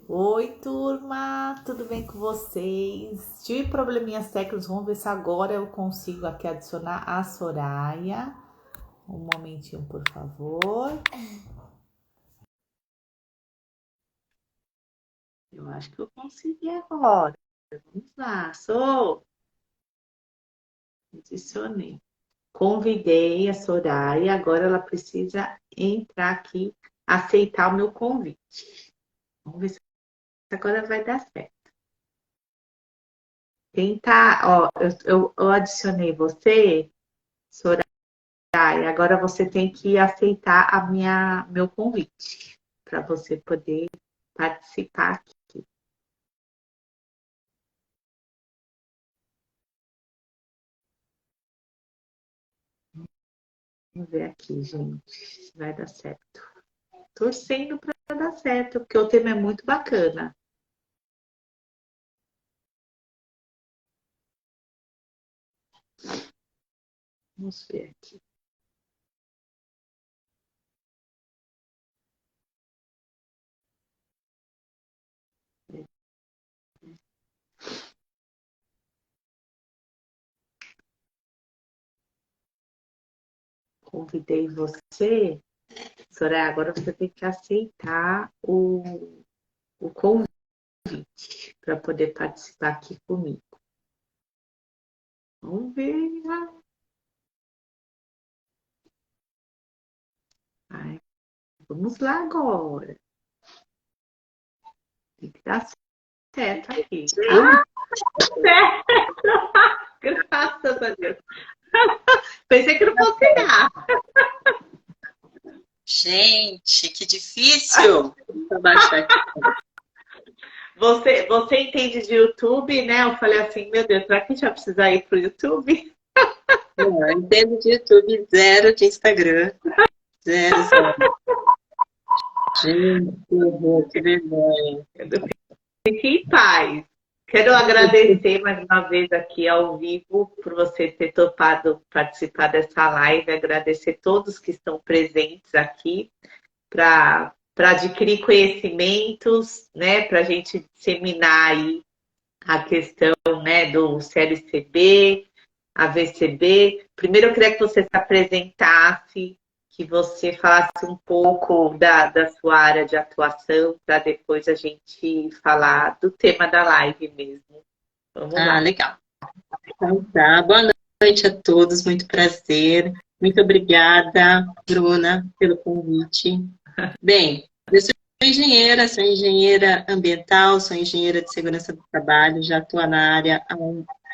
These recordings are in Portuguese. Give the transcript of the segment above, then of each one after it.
Oi, turma, tudo bem com vocês? Tive probleminhas técnicos, vamos ver se agora eu consigo aqui adicionar a Soraya. Um momentinho, por favor. Eu acho que eu consegui agora. Vamos lá, adicionei. Convidei a Soraya, agora ela precisa entrar aqui, aceitar o meu convite. Vamos ver se agora vai dar certo. Tentar, ó, eu adicionei você, Soraya. E agora você tem que aceitar meu convite para você poder participar aqui. Vamos ver aqui, gente, se vai dar certo. Torcendo para dar certo, porque o tema é muito bacana. Vamos ver aqui. Convidei você, Soraya, agora você tem que aceitar o convite para poder participar aqui comigo. Vamos ver. Ai, vamos lá agora. Tem que dar certo aqui. Ah, certo! Graças a Deus. Pensei que não fosse dar. Gente, que difícil! Vou baixar aqui. Você entende de YouTube, né? Eu falei assim, meu Deus, será que a gente vai precisar ir pro YouTube? Não, eu entendo de YouTube, zero de Instagram. Zero, zero. Gente, que vergonha. Fique em paz. Quero agradecer mais uma vez aqui ao vivo por você ter topado participar dessa live. Agradecer todos que estão presentes aqui para adquirir conhecimentos, né? Para a gente disseminar aí a questão, né, do CLCB, AVCB. Primeiro eu queria que você se apresentasse, que você falasse um pouco da sua área de atuação, para depois a gente falar do tema da live mesmo. Vamos lá. Legal. Então tá, boa noite a todos, muito prazer. Muito obrigada, Bruna, pelo convite. Bem, eu sou engenheira ambiental, sou engenheira de segurança do trabalho, já estou na área há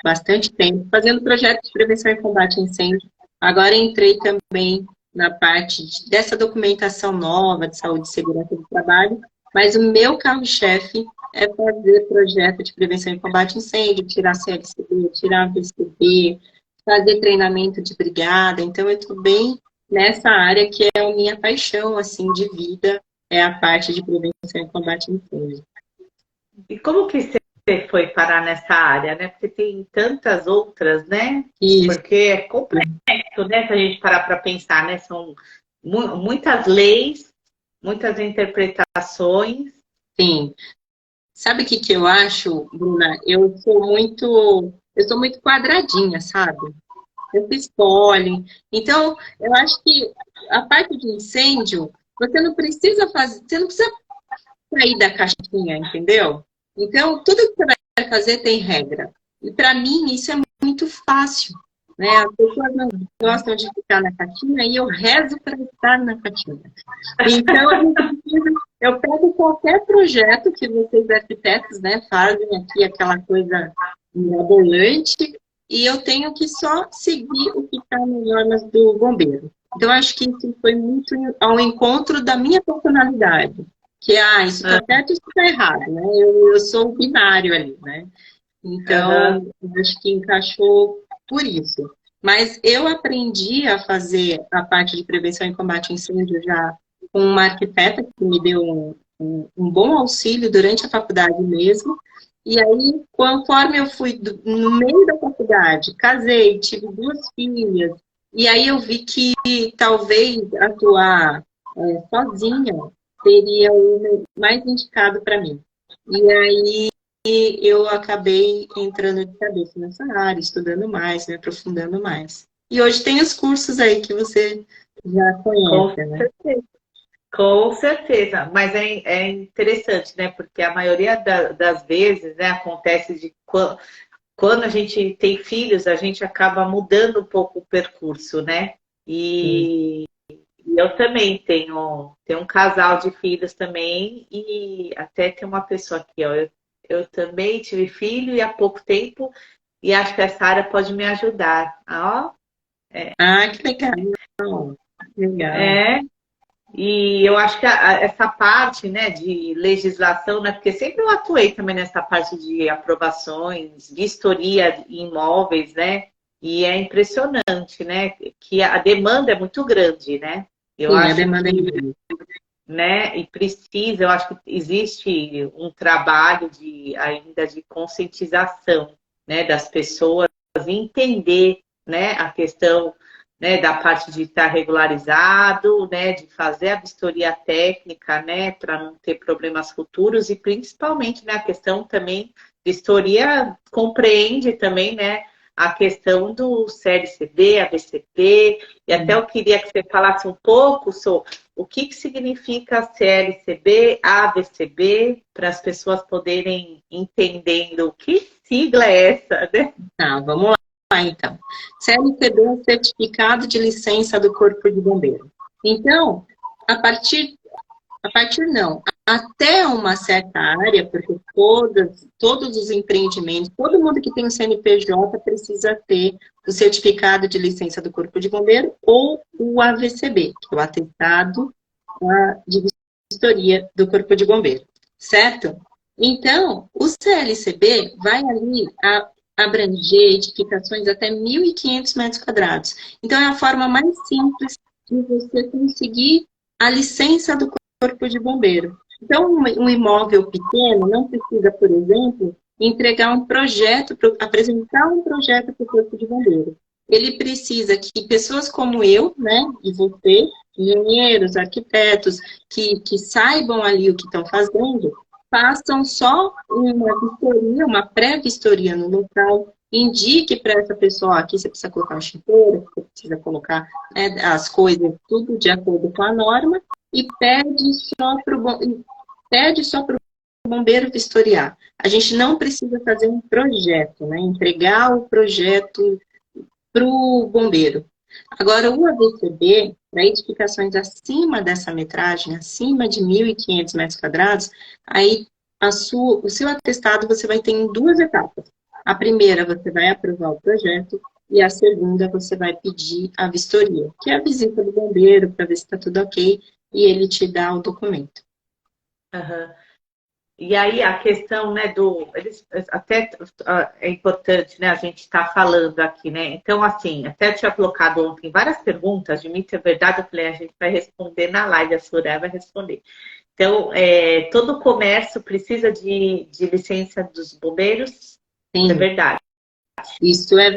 bastante tempo, fazendo projetos de prevenção e combate a incêndio. Agora entrei também na parte dessa documentação nova de saúde e segurança do trabalho, mas o meu carro-chefe é fazer projeto de prevenção e combate a incêndio, tirar CLCB, tirar VCB, fazer treinamento de brigada. Então, eu estou bem nessa área que é a minha paixão, assim, de vida, é a parte de prevenção e combate a incêndio. E como que você foi parar nessa área, né? Porque tem tantas outras, né? Isso. Porque é complexo, né? Se a gente parar para pensar, né? São muitas leis, muitas interpretações. Sim. Sabe o que eu acho, Bruna? Eu sou muito quadradinha, sabe? Eu fiz pólen. Então, eu acho que a parte de incêndio, você não precisa sair da caixinha, entendeu? Então, tudo que você vai fazer tem regra. E para mim, isso é muito fácil. Né? As pessoas não gostam de ficar na caixinha e eu rezo para estar na caixinha. Então, eu pego qualquer projeto que vocês arquitetos, né, fazem aqui, aquela coisa mirabolante, e eu tenho que só seguir o que está nas normas do bombeiro. Então, acho que isso foi muito ao encontro da minha personalidade. Que, isso está certo e isso está errado, né? Eu sou o binário ali, né? Então, acho que encaixou por isso. Mas eu aprendi a fazer a parte de prevenção e combate a incêndio já com uma arquiteta que me deu um bom auxílio durante a faculdade mesmo. E aí, conforme eu fui no meio da faculdade, casei, tive 2 filhas, e aí eu vi que talvez atuar sozinha seria o mais indicado para mim. E aí eu acabei entrando de cabeça nessa área, estudando mais, me aprofundando mais. E hoje tem os cursos aí que você já Com conhece, né? certeza. Com certeza, mas é interessante, né? Porque a maioria das vezes, né, acontece de quando a gente tem filhos, a gente acaba mudando um pouco o percurso, né? Sim. E eu também tenho um casal de filhos também, e até tem uma pessoa aqui, ó. Eu também tive filho e há pouco tempo, e acho que essa área pode me ajudar. Ah, ó, Ah, que legal. Legal. é. E eu acho que essa parte, né, de legislação, né, porque sempre eu atuei também nessa parte de aprovações, vistoria em imóveis, né, e é impressionante, né, que a demanda é muito grande, né. Eu Sim, a acho demanda é que, grande. né, e precisa, eu acho que existe um trabalho ainda de conscientização, né, das pessoas entender, né, a questão, né, da parte de estar regularizado, né, de fazer a vistoria técnica, né, para não ter problemas futuros e principalmente, né, a questão também, vistoria compreende também, né, a questão do CLCB, ABCP, e até Sim. eu queria que você falasse um pouco sobre o que significa CLCB, ABCB, para as pessoas poderem entendendo que sigla é essa, né? Tá, vamos lá então. CLCB é o Certificado de Licença do Corpo de Bombeiro. Então, a partir não, até uma certa área, porque todos os empreendimentos, todo mundo que tem o CNPJ precisa ter o certificado de licença do Corpo de Bombeiro ou o AVCB, que é o atestado de vistoria do Corpo de Bombeiro, certo? Então, o CLCB vai ali abranger edificações até 1.500 metros quadrados. Então, é a forma mais simples de você conseguir a licença do Corpo de Bombeiro. Então, um imóvel pequeno não precisa, por exemplo, entregar um projeto, apresentar um projeto para o Corpo de Bombeiro. Ele precisa que pessoas como eu, né, e você, engenheiros, arquitetos, que saibam ali o que estão fazendo, façam só uma vistoria, uma pré-vistoria no local, indique para essa pessoa, aqui você precisa colocar um chuveiro, você precisa colocar, né, as coisas tudo de acordo com a norma, e pede só para o bombeiro vistoriar. A gente não precisa fazer um projeto, né, entregar o projeto para o bombeiro. Agora, o AVCB, para edificações acima dessa metragem, acima de 1.500 metros quadrados, aí o seu atestado você vai ter em duas etapas. A primeira, você vai aprovar o projeto, e a segunda, você vai pedir a vistoria, que é a visita do bombeiro, para ver se está tudo ok, e ele te dá o documento. Uhum. E aí a questão, né, até é importante, né, a gente estar falando aqui, né? Então, assim, até eu tinha colocado ontem várias perguntas, de mito é verdade, eu falei, a gente vai responder na live, a Soraya vai responder. Então, todo comércio precisa de licença dos bombeiros? Isso é Sim, verdade. isso é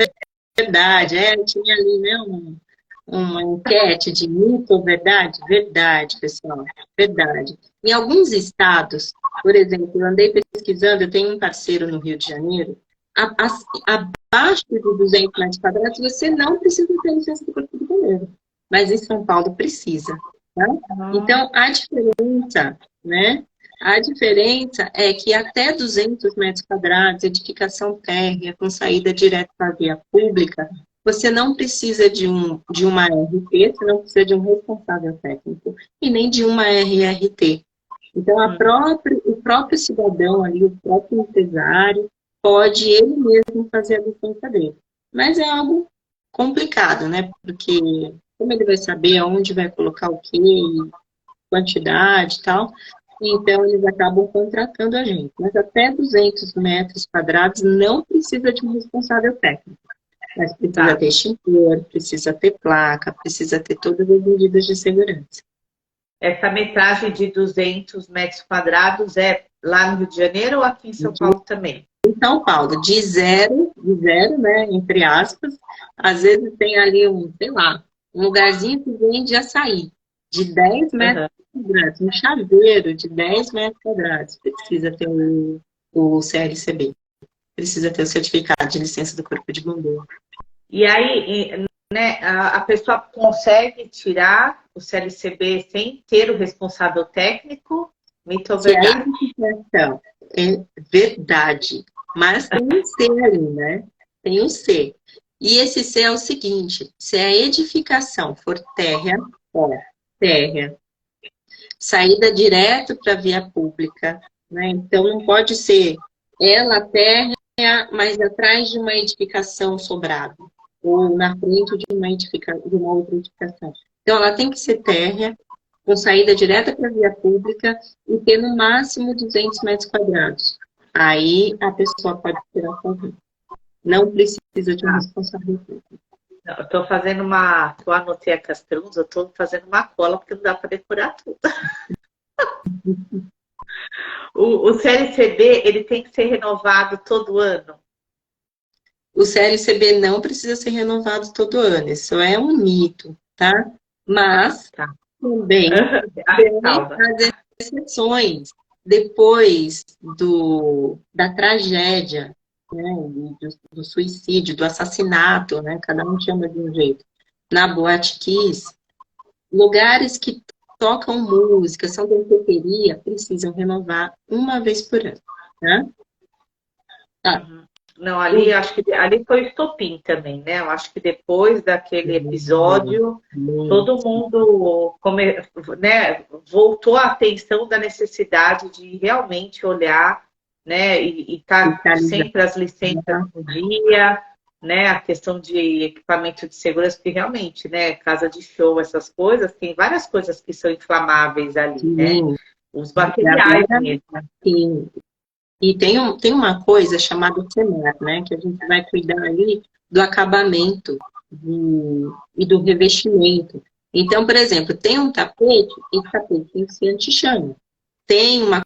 verdade. Tinha ali, né, uma enquete de mito ou verdade? Verdade, pessoal, verdade. Em alguns estados, por exemplo, eu andei pesquisando, eu tenho um parceiro no Rio de Janeiro, abaixo de 200 metros quadrados, você não precisa ter licença do Corpo de Bombeiro, mas em São Paulo precisa, tá? Então, a diferença, né? A diferença é que até 200 metros quadrados, edificação térrea com saída direta para a via pública, você não precisa de uma RT, você não precisa de um responsável técnico e nem de uma RRT. Então, o próprio cidadão ali, o próprio empresário, pode ele mesmo fazer a licença dele. Mas é algo complicado, né? Porque como ele vai saber aonde vai colocar o quê, quantidade e tal, então eles acabam contratando a gente. Mas até 200 metros quadrados não precisa de um responsável técnico. Mas precisa Tá. ter extintor, precisa ter placa, precisa ter todas as medidas de segurança. Essa metragem de 200 metros quadrados é lá no Rio de Janeiro ou aqui em São Paulo também? Em São Paulo, de zero, né, entre aspas, às vezes tem ali sei lá, um lugarzinho que vende açaí, de 10 metros Uhum. quadrados, um chaveiro de 10 metros quadrados, precisa ter o CLCB, precisa ter o certificado de licença do Corpo de Bombeiro. E aí, né, a pessoa consegue tirar o CLCB sem ter o responsável técnico? Mito ou Se a verdade? edificação é verdade, mas tem um C ali, né? Tem um C. E esse C é o seguinte, se a edificação for térrea, ó, térrea, saída direto para a via pública, né? Então não pode ser ela térrea, mas atrás de uma edificação sobrado, ou na frente de de uma outra edificação. Então ela tem que ser térrea, com saída direta para a via pública e ter no máximo 200 metros quadrados. Aí a pessoa pode tirar a corrente. Não precisa de um responsável público. Eu tô fazendo eu anotei aqui as perguntas, eu tô fazendo uma cola porque não dá para decorar tudo. O CLCB, ele tem que ser renovado todo ano? O CLCB não precisa ser renovado todo ano, isso é um mito, tá? Mas Tá. também tem as exceções. Depois da tragédia, né, do suicídio, do assassinato, né, cada um chama de um jeito, na Boate Kiss, lugares que tocam música, são danceteria, precisam renovar uma vez por ano, né? Tá. Não, ali acho que ali foi o estopim também, né? Eu acho que depois daquele episódio, todo mundo né, voltou a atenção da necessidade de realmente olhar, né? E tá sempre as licenças no dia, né? A questão de equipamento de segurança, porque realmente, né? Casa de show, essas coisas, tem várias coisas que são inflamáveis ali, né? Os materiais mesmo. Sim. E tem uma coisa chamada CEMAR, né? Que a gente vai cuidar ali do acabamento e do revestimento. Então, por exemplo, tem um tapete, esse tapete tem que ser anti-chama. Tem uma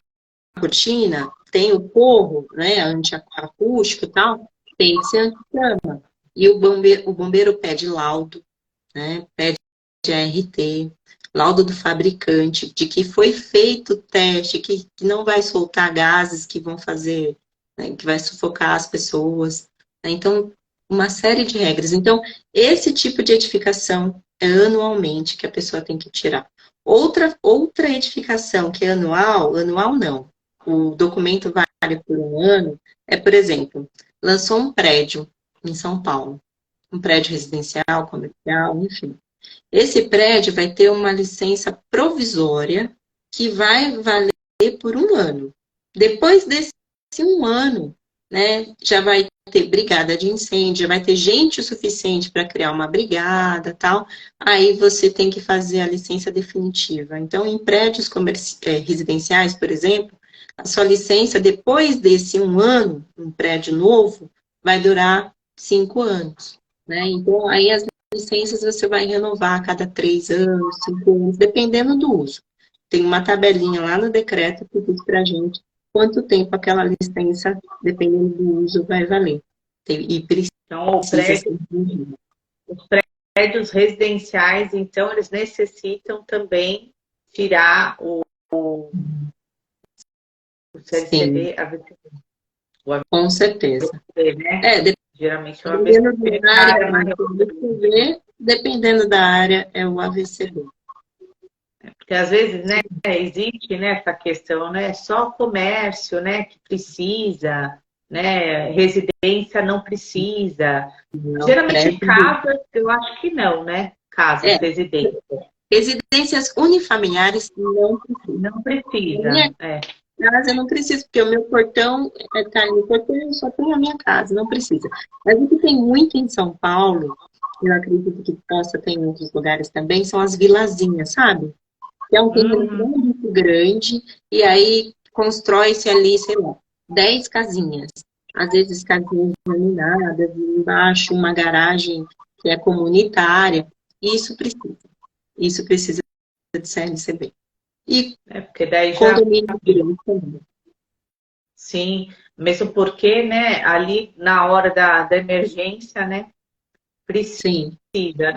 cortina, tem o forro, né? Anti-acústico e tal, tem que ser anti-chama. E o bombeiro pede laudo, né? Pede ART, laudo do fabricante, de que foi feito o teste, que não vai soltar gases que vão fazer, né, que vai sufocar as pessoas. Né? Então, uma série de regras. Então, esse tipo de edificação é anualmente que a pessoa tem que tirar. Outra edificação que é anual não. O documento vale por um ano, é, por exemplo, lançou um prédio em São Paulo, um prédio residencial, comercial, enfim. Esse prédio vai ter uma licença provisória que vai valer por um ano. Depois desse um ano, né, já vai ter brigada de incêndio, já vai ter gente o suficiente para criar uma brigada, tal. Aí você tem que fazer a licença definitiva. Então, em prédios residenciais, por exemplo, a sua licença, depois desse um ano, um prédio novo, vai durar 5 anos. Né? Então, aí as licenças você vai renovar a cada 3 anos, 5 anos, dependendo do uso. Tem uma tabelinha lá no decreto que diz para a gente quanto tempo aquela licença, dependendo do uso, vai valer. Então, os prédios residenciais, então, eles necessitam também tirar o CLCB, com certeza. Né? Geralmente é o AVCB. Dependendo da área, é o AVCB. Porque às vezes, né, existe, né, essa questão, né, só comércio, né, que precisa, né, residência não precisa. Não, geralmente casas, eu acho que não, né, casas, residências. Residências unifamiliares não precisa. Casa eu não preciso, porque o meu portão está aí no portão, eu só tenho a minha casa, não precisa. Mas o que tem muito em São Paulo, eu acredito que possa ter em outros lugares também, são as vilazinhas, sabe? Que é um terreno muito grande, e aí constrói-se ali, sei lá, 10 casinhas. Às vezes casinhas laminadas, embaixo uma garagem que é comunitária. Isso precisa de CLCB. E porque daí já... condomínio grande também. Sim, mesmo porque, né, ali na hora da emergência, né, precisa,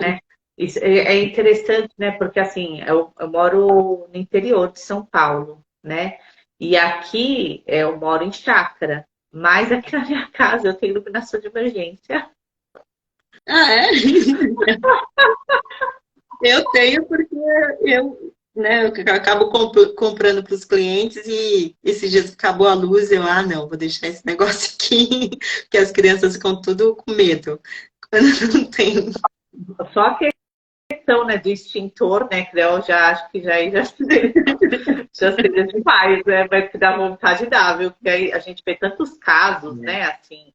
né? Isso é interessante, né? Porque assim, eu moro no interior de São Paulo, né? E aqui eu moro em chácara, mas aqui na minha casa eu tenho iluminação de emergência. Ah, é? Eu tenho porque eu acabo comprando para os clientes e esses dias acabou a luz, não, vou deixar esse negócio aqui, que as crianças ficam tudo com medo. Quando não tem. Só a questão, né, do extintor, né, que eu já acho que já seria demais, né, mas que dá vontade de dar, viu? Porque aí a gente vê tantos casos, né, assim,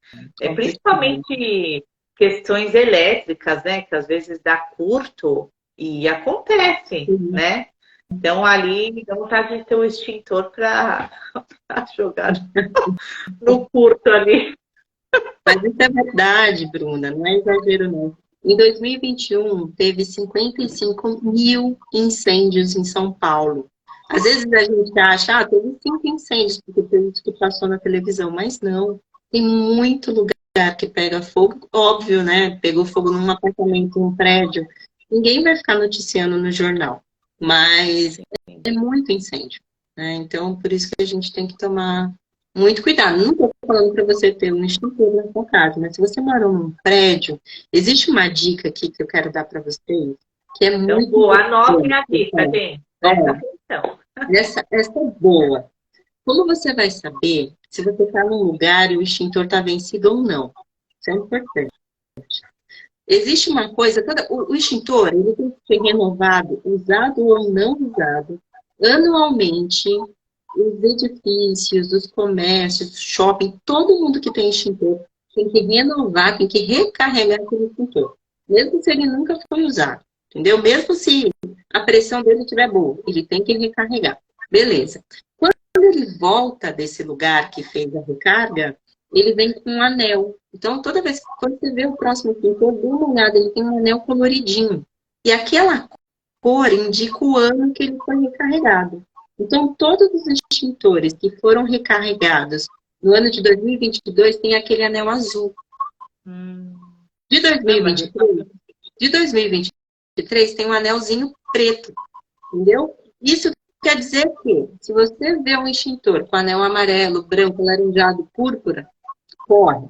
principalmente questões elétricas, né, que às vezes dá curto e acontece, né? Então ali dá vontade de ter um extintor para jogar no curto ali. Mas isso é verdade, Bruna, não é exagero não. Em 2021, teve 55 mil incêndios em São Paulo. Às vezes a gente acha, teve 5 incêndios, porque foi isso que passou na televisão, mas não. Tem muito lugar que pega fogo, óbvio, né? Pegou fogo num apartamento, num prédio. Ninguém vai ficar noticiando no jornal, mas é muito incêndio, né? Então, por isso que a gente tem que tomar muito cuidado. Não estou falando para você ter um extintor na sua casa, mas se você mora num prédio, existe uma dica aqui que eu quero dar para vocês, que é muito boa. Anotem a dica, gente. Presta atenção. Essa é boa. Como você vai saber se você está num lugar e o extintor está vencido ou não? Isso é importante. Existe uma coisa, o extintor ele tem que ser renovado, usado ou não usado, anualmente. Os edifícios, os comércios, o shopping, todo mundo que tem extintor tem que renovar, tem que recarregar aquele extintor. Mesmo se ele nunca foi usado, entendeu? Mesmo se a pressão dele estiver boa, ele tem que recarregar. Beleza. Quando ele volta desse lugar que fez a recarga, ele vem com um anel. Então, toda vez que quando você vê o próximo extintor, dê uma olhada, ele tem um anel coloridinho. E aquela cor indica o ano que ele foi recarregado. Então, todos os extintores que foram recarregados no ano de 2022 têm aquele anel azul. De 2023 tem um anelzinho preto, entendeu? Isso quer dizer que, se você vê um extintor com anel amarelo, branco, laranjado, púrpura, corre.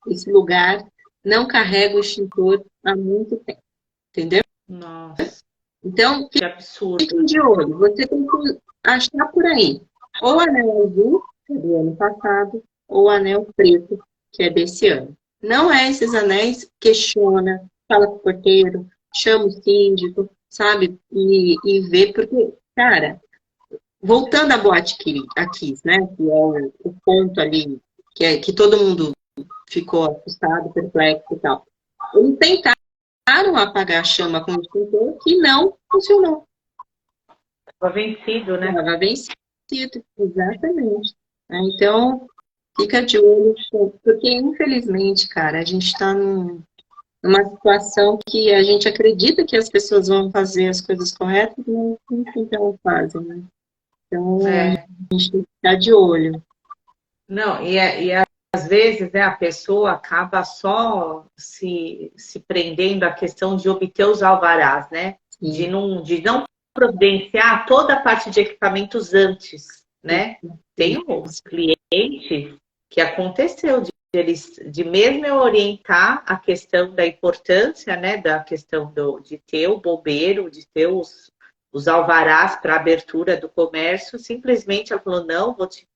Esse lugar não carrega o extintor há muito tempo, entendeu? Nossa. Então, que absurdo. Fiquem de olho. Você tem que achar por aí. Ou anel azul, que é do ano passado, ou anel preto, que é desse ano. Não é esses anéis, questiona, fala com o porteiro, chama o síndico, sabe? E vê, porque, cara, voltando à boate aqui, né? Que é o ponto ali, que todo mundo ficou assustado, perplexo e tal. Eles tentaram apagar a chama com o extintor que não funcionou. Estava vencido, né? Estava vencido, exatamente. Então, fica de olho, porque infelizmente, cara, a gente está numa situação que a gente acredita que as pessoas vão fazer as coisas corretas, mas não sempre elas fazem, né? Então, a gente tem que ficar de olho. Não, às vezes, né, a pessoa acaba só se prendendo à questão de obter os alvarás, né? De não providenciar toda a parte de equipamentos antes, né? Tem uns clientes que aconteceu de mesmo eu orientar a questão da importância, né, da questão de ter o bombeiro, de ter os alvarás para abertura do comércio, simplesmente ela falou, não, vou te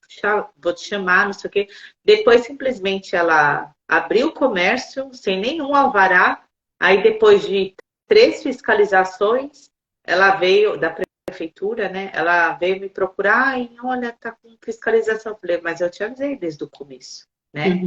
chamar, não sei o quê. Depois, simplesmente, ela abriu o comércio sem nenhum alvará, aí depois de 3 fiscalizações, ela veio da prefeitura, né? Ela veio me procurar e olha, tá com fiscalização. Eu falei, mas eu te avisei desde o começo, né?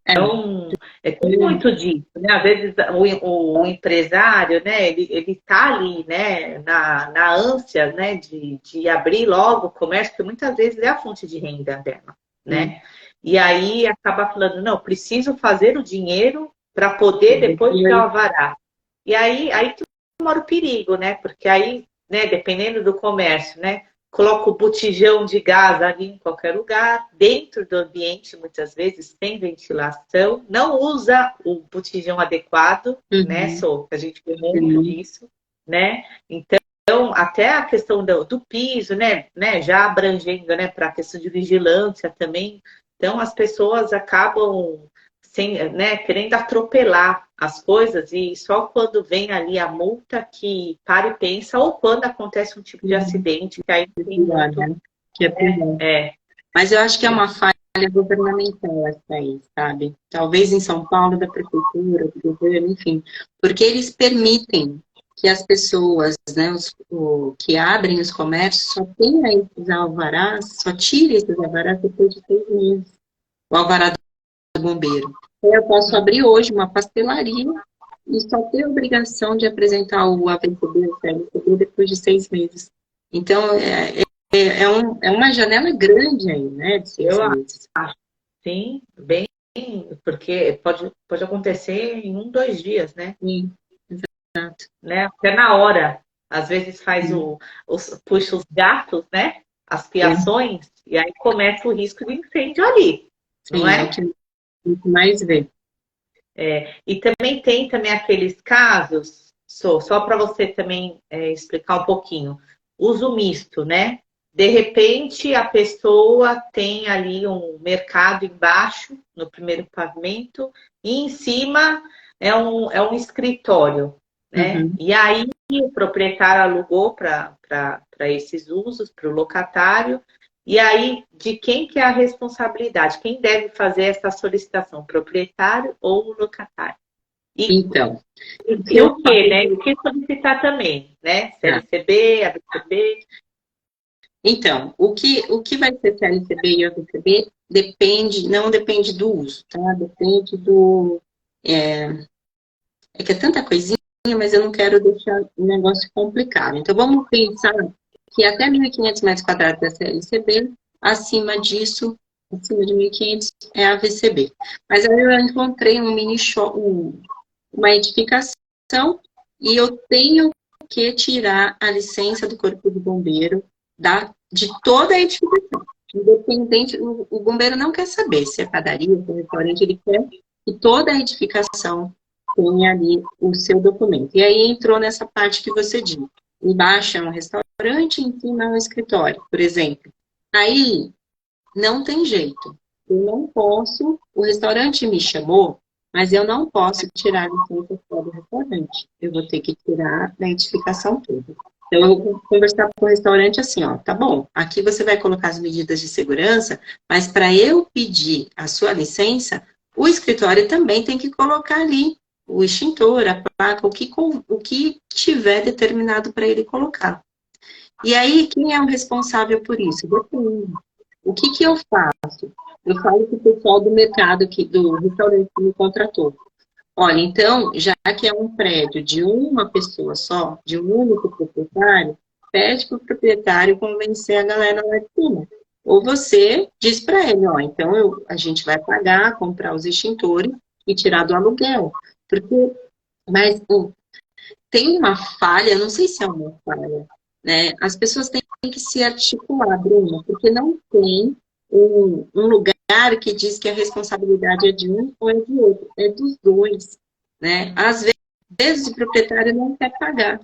Então, tem muito disso, né? Às vezes o empresário, né? Ele tá ali, né? Na ânsia, né? De abrir logo o comércio, que muitas vezes é a fonte de renda dela, né? E aí acaba falando, não, preciso fazer o dinheiro para poder depois ter o alvará. E aí que mora o perigo, né? Porque aí, né, dependendo do comércio, né? coloca o botijão de gás ali em qualquer lugar, dentro do ambiente, muitas vezes, sem ventilação, não usa o botijão adequado, né, Sô? A gente vê muito disso, né? Então, até a questão do piso, né, já abrangendo, né, para a questão de vigilância também. Então, as pessoas acabam querendo atropelar as coisas e só quando vem ali a multa que para e pensa, ou quando acontece um tipo de acidente, que aí tem muito... né? Que é pior. Mas eu acho que é uma falha governamental essa aí, sabe? Talvez em São Paulo, da prefeitura, do governo, enfim. Porque eles permitem que as pessoas, né, que abrem os comércios, só tenham esses alvarás, só tirem esses alvarás depois de 6 meses. O alvará do bombeiro. Eu posso abrir hoje uma pastelaria e só ter a obrigação de apresentar o AVCB, o CLCB, depois de 6 meses. Então, é uma janela grande aí, né, de 6 meses. Acho, sim, bem, porque pode acontecer em 1, 2 dias, né? Sim, exato. Né? Até na hora. Às vezes faz puxa os gatos, né? As fiações, e aí começa o risco de incêndio ali. Sim, não é? É o que mais vê. E também tem aqueles casos, só para você também explicar um pouquinho, uso misto, né? De repente, a pessoa tem ali um mercado embaixo, no primeiro pavimento, e em cima é um escritório, né? E aí o proprietário alugou para esses usos, para o locatário. E aí, de quem que é a responsabilidade? Quem deve fazer essa solicitação? O proprietário ou o locatário? Então, e o que, né? O que solicitar também, né? CLCB, AVCB. Então, o que vai ser CLCB e AVCB não depende do uso, tá? Depende do... que é tanta coisinha, mas eu não quero deixar o negócio complicado. Então, vamos pensar que até 1.500 metros quadrados é CLCB, acima disso, acima de 1.500 é AVCB. Mas aí eu encontrei um mini shop, uma edificação, e eu tenho que tirar a licença do Corpo de Bombeiro de toda a edificação. Independente, o bombeiro não quer saber se é padaria, se é restaurante, ele quer que toda a edificação tenha ali o seu documento. E aí entrou nessa parte que você disse. Embaixo é um restaurante, em cima é um escritório, por exemplo. Aí não tem jeito. Eu não posso, o restaurante me chamou, mas eu não posso tirar a licença do restaurante. Eu vou ter que tirar da edificação toda. Então, eu vou conversar com o restaurante assim, ó, tá bom, aqui você vai colocar as medidas de segurança, mas para eu pedir a sua licença, o escritório também tem que colocar ali o extintor, a placa, o que tiver determinado para ele colocar. E aí, quem é o responsável por isso? Depende. O que eu faço? Eu falo com o pessoal do mercado, do restaurante que me contratou. Olha, então, já que é um prédio de uma pessoa só, de um único proprietário, pede para o proprietário convencer a galera lá de cima. Ou você diz para ele, ó, então a gente vai pagar, comprar os extintores e tirar do aluguel. Mas tem uma falha, não sei se é uma falha, né? As pessoas têm que se articular, Bruna, porque não tem um lugar que diz que a responsabilidade é de um ou é de outro, é dos dois, né? Às vezes o proprietário não quer pagar,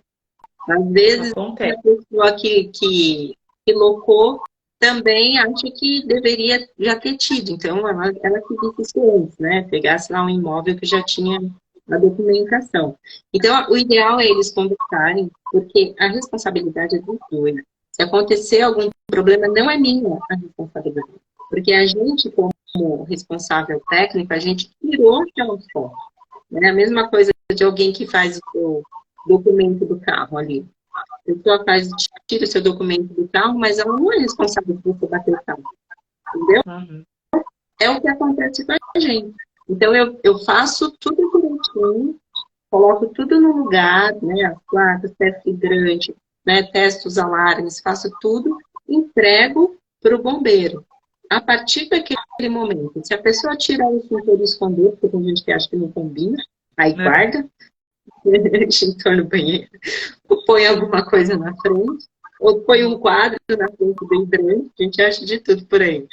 às vezes a pessoa que locou também acha que deveria já ter tido, então ela que disse isso antes, né? Pegasse lá um imóvel que já tinha a documentação. Então, o ideal é eles conversarem, porque a responsabilidade é dos dois. Se acontecer algum problema, não é minha a responsabilidade. Porque a gente, como responsável técnico, a gente tirou aquela foto. Né? A mesma coisa de alguém que faz o documento do carro ali. A pessoa tira o seu documento do carro, mas ela não é responsável por você bater o carro. Entendeu? É o que acontece com a gente. Então, eu faço tudo direitinho, coloco tudo no lugar, né? As placas, testo hidrante, né? Testo os alarmes, faço tudo, entrego para o bombeiro. A partir daquele momento, se a pessoa tirar o extintor e esconder, porque tem gente que acha que não combina, aí guarda, extintor no banheiro, ou põe alguma coisa na frente, ou põe um quadro na frente do hidrante, a gente acha de tudo por aí.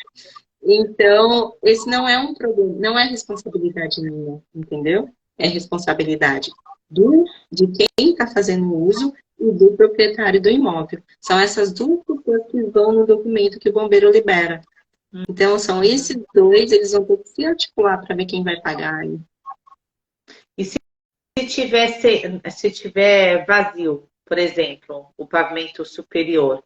Então, esse não é um problema, não é responsabilidade minha, entendeu? É responsabilidade de quem está fazendo o uso e do proprietário do imóvel. São essas duas pessoas que vão no documento que o bombeiro libera. Então, são esses dois, eles vão ter que se articular para ver quem vai pagar. E se tiver vazio, por exemplo, o pavimento superior,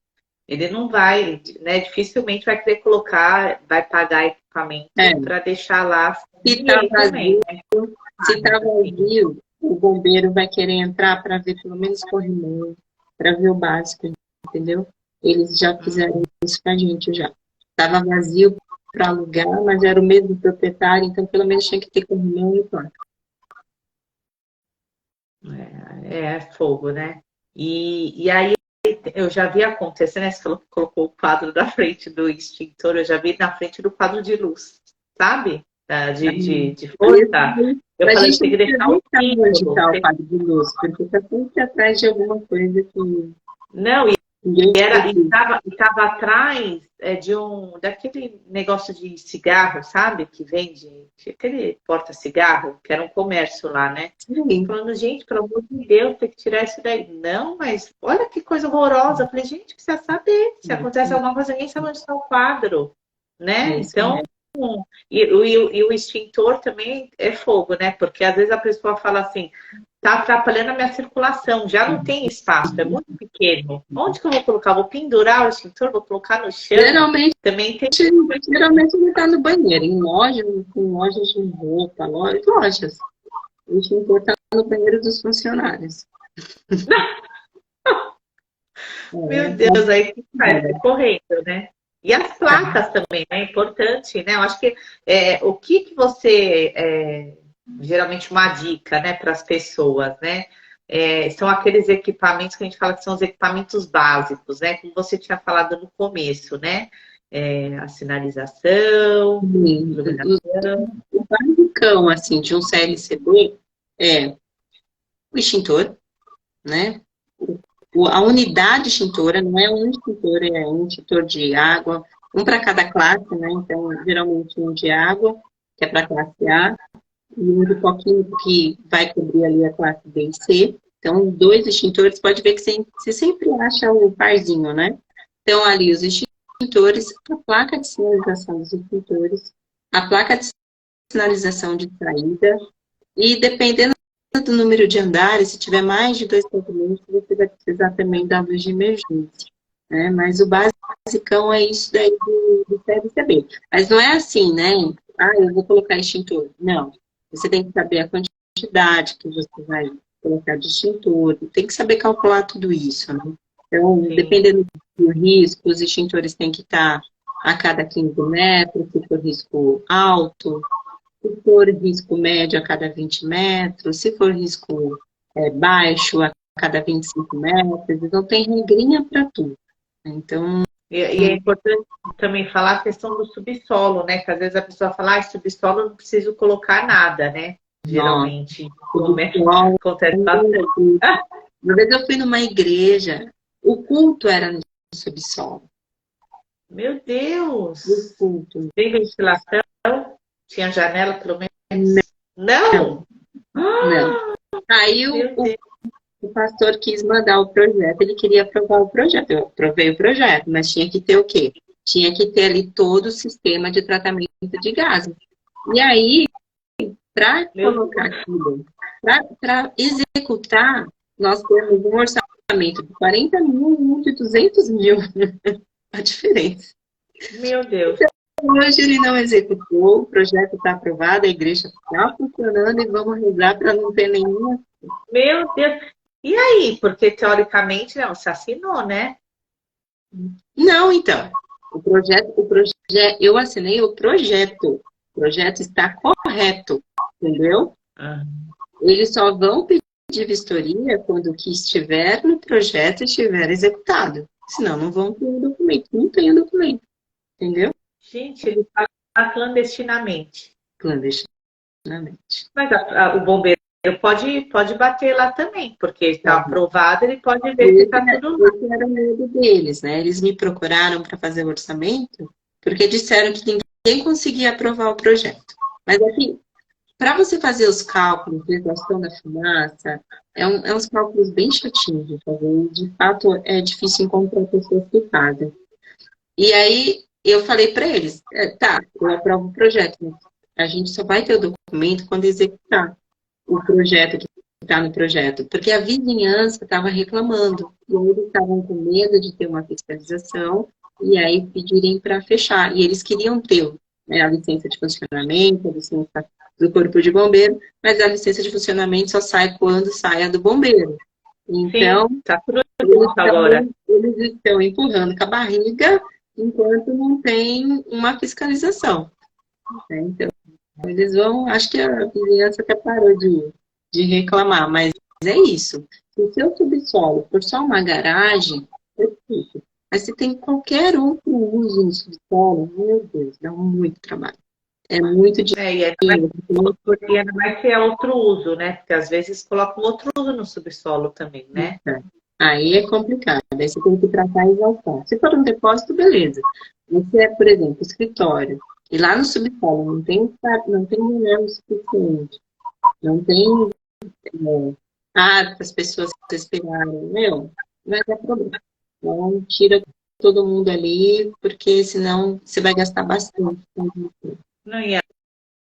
ele não vai, né? Dificilmente vai querer colocar, vai pagar equipamento para deixar lá. Se está vazio, se tá vazio, o bombeiro vai querer entrar para ver pelo menos corrimão, para ver o básico, entendeu? Eles já fizeram isso para a gente já. Estava vazio para alugar, mas era o mesmo proprietário, então pelo menos tinha que ter corrimão e placa. É fogo, né? E aí eu já vi acontecer, né? Você falou que colocou o quadro na frente do extintor, eu já vi na frente do quadro de luz, sabe? De força. Eu falei, tem que deixar o quadro de luz, porque está sempre atrás de alguma coisa que... Não, e estava atrás daquele negócio de cigarro, sabe? Que vende, aquele porta-cigarro, que era um comércio lá, né? Sim. Falando, gente, pelo amor de Deus, tem que tirar isso daí. Não, mas olha que coisa horrorosa. Eu falei, gente, precisa saber. Se acontece alguma coisa, ninguém sabe onde está o quadro, né? Então, e o extintor também é fogo, né? Porque às vezes a pessoa fala assim, tá atrapalhando a minha circulação, já não tem espaço, é muito pequeno. Onde que eu vou colocar? Vou pendurar o extintor, vou colocar no chão? Geralmente ele está no banheiro, em lojas de roupa, lojas. O extintor está no banheiro dos funcionários. Meu Deus, aí que faz? Correndo, né? E as placas também, né? É importante, né? Eu acho que o que você... geralmente uma dica, né, para as pessoas, né? São aqueles equipamentos que a gente fala que são os equipamentos básicos, né? Como você tinha falado no começo, né? A sinalização, iluminação. O basicão, assim, de um CLCB é o extintor, né? A unidade extintora não é um extintor, é um extintor de água, um para cada classe, né? Então, geralmente um de água, que é para a classe A, e um de pouquinho que vai cobrir ali a classe B e C. Então, 2 extintores, pode ver que você sempre acha o parzinho, né? Então, ali os extintores, a placa de sinalização dos extintores, a placa de sinalização de saída, e dependendo do número de andares, se tiver mais de 2 pavimentos, você vai precisar também da luz de emergência, né? Mas o basicão é isso daí do CLCB. Mas não é assim, né? Eu vou colocar extintor. Não. Você tem que saber a quantidade que você vai colocar de extintor, tem que saber calcular tudo isso, né? Então, dependendo do risco, os extintores têm que estar a cada 15 metros, se for risco alto, se for risco médio a cada 20 metros, se for risco baixo a cada 25 metros, então tem regrinha para tudo. Então... E é importante também falar a questão do subsolo, né? Que às vezes a pessoa fala, subsolo não preciso colocar nada, né? Geralmente. Acontece bastante. Uma vez eu fui numa igreja, o culto era no subsolo. Meu Deus! O culto. Tem ventilação? Tinha janela, pelo menos? Não! Não. Aí o pastor quis mandar o projeto, ele queria aprovar o projeto. Eu aprovei o projeto, mas tinha que ter o quê? Tinha que ter ali todo o sistema de tratamento de gases. E aí, para colocar aquilo, para executar, nós temos um orçamento de 40 mil e um de 200 mil. A diferença. Meu Deus. Então, hoje ele não executou, o projeto está aprovado, a igreja está funcionando e vamos rezar para não ter nenhuma. Meu Deus. E aí? Porque teoricamente não, se assinou, né? Não, então. Eu assinei o projeto. O projeto está correto, entendeu? Eles só vão pedir vistoria quando o que estiver no projeto estiver executado. Senão não vão ter o documento. Não tem o documento. Entendeu? Gente, ele está clandestinamente. Clandestinamente. Mas o bombeiro pode bater lá também, porque está aprovado, ele pode ver se está tudo lá. Esse era o medo deles, né? Eles me procuraram para fazer o orçamento, porque disseram que ninguém conseguia aprovar o projeto. Mas, assim, para você fazer os cálculos de exaustão da fumaça, é uns cálculos bem chatinhos de fazer. De fato, é difícil encontrar pessoas que fazem. E aí, eu falei para eles, tá, eu aprovo o projeto, mas a gente só vai ter o documento quando executar o projeto que está no projeto. Porque a vizinhança estava reclamando. E aí eles estavam com medo de ter uma fiscalização e aí pedirem para fechar. E eles queriam ter, né, a licença de funcionamento, a licença do Corpo de Bombeiro, mas a licença de funcionamento só sai quando sai a do bombeiro. Então, sim, tá tudo junto agora. Eles estão empurrando com a barriga enquanto não tem uma fiscalização. Né? Então, eles vão, acho que a vizinhança até parou de reclamar, mas é isso. Se o seu subsolo for só uma garagem, é difícil. Mas se tem qualquer outro uso no subsolo, meu Deus, dá muito trabalho. É muito dinheiro. Porque ainda mais que é outro uso, né? Porque às vezes colocam outro uso no subsolo também, né? Aí é complicado. Aí você tem que tratar e voltar. Se for um depósito, beleza. Você é, por exemplo, escritório. E lá no subsolo não tem janela suficiente. Não tem ar para as pessoas respirarem. Meu, vai dar problema. Então, tira todo mundo ali, porque senão você vai gastar bastante. Não, e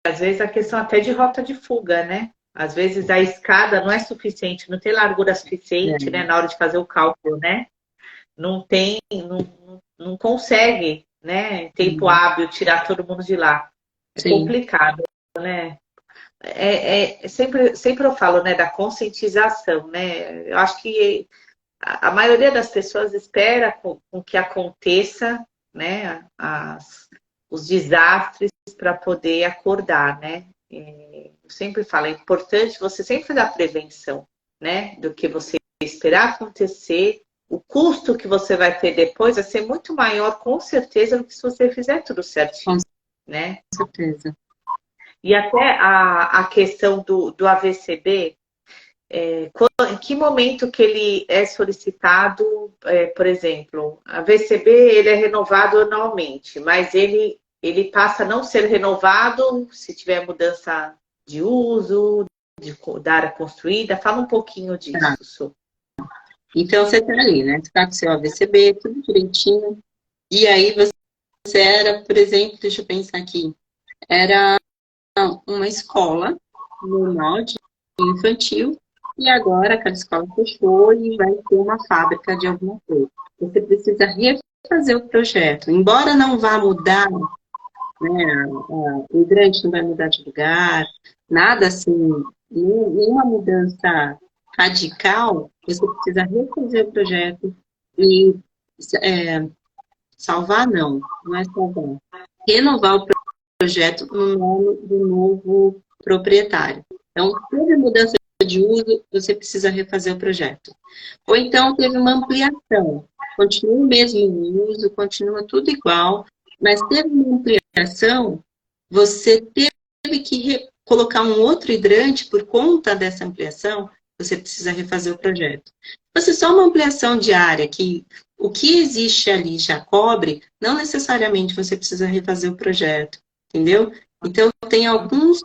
às vezes a questão até de rota de fuga, né? Às vezes a escada não é suficiente, não tem largura suficiente, né? Na hora de fazer o cálculo, né? Não tem, não consegue, né? Em tempo hábil, tirar todo mundo de lá. É complicado, né? Sempre eu falo, né, da conscientização, né? Eu acho que a maioria das pessoas espera com que aconteça, né, os desastres para poder acordar, né? Eu sempre falo, é importante você sempre fazer a prevenção, né, do que você esperar acontecer. O custo que você vai ter depois vai ser muito maior, com certeza, do que se você fizer tudo certinho, né? Com certeza. E até a questão do AVCB, em que momento que ele é solicitado, por exemplo, a VCB ele é renovado anualmente, mas ele passa a não ser renovado se tiver mudança de uso, da área construída. Fala um pouquinho disso. Então, você está ali, né? Você está com o seu AVCB, tudo direitinho. E aí, você era, por exemplo, deixa eu pensar aqui, era uma escola normal de infantil, e agora aquela escola fechou e vai ter uma fábrica de alguma coisa. Você precisa refazer o projeto. Embora não vá mudar, né, o hidrante não vai mudar de lugar, nada assim, nenhuma mudança radical, você precisa refazer o projeto e salvar, não é salvar. Renovar o projeto no nome do novo proprietário. Então, teve mudança de uso, você precisa refazer o projeto. Ou então, teve uma ampliação. Continua o mesmo uso, continua tudo igual, mas teve uma ampliação, você teve que colocar um outro hidrante por conta dessa ampliação, você precisa refazer o projeto. Se só uma ampliação de área, que o que existe ali já cobre, não necessariamente você precisa refazer o projeto, entendeu? Então, tem alguns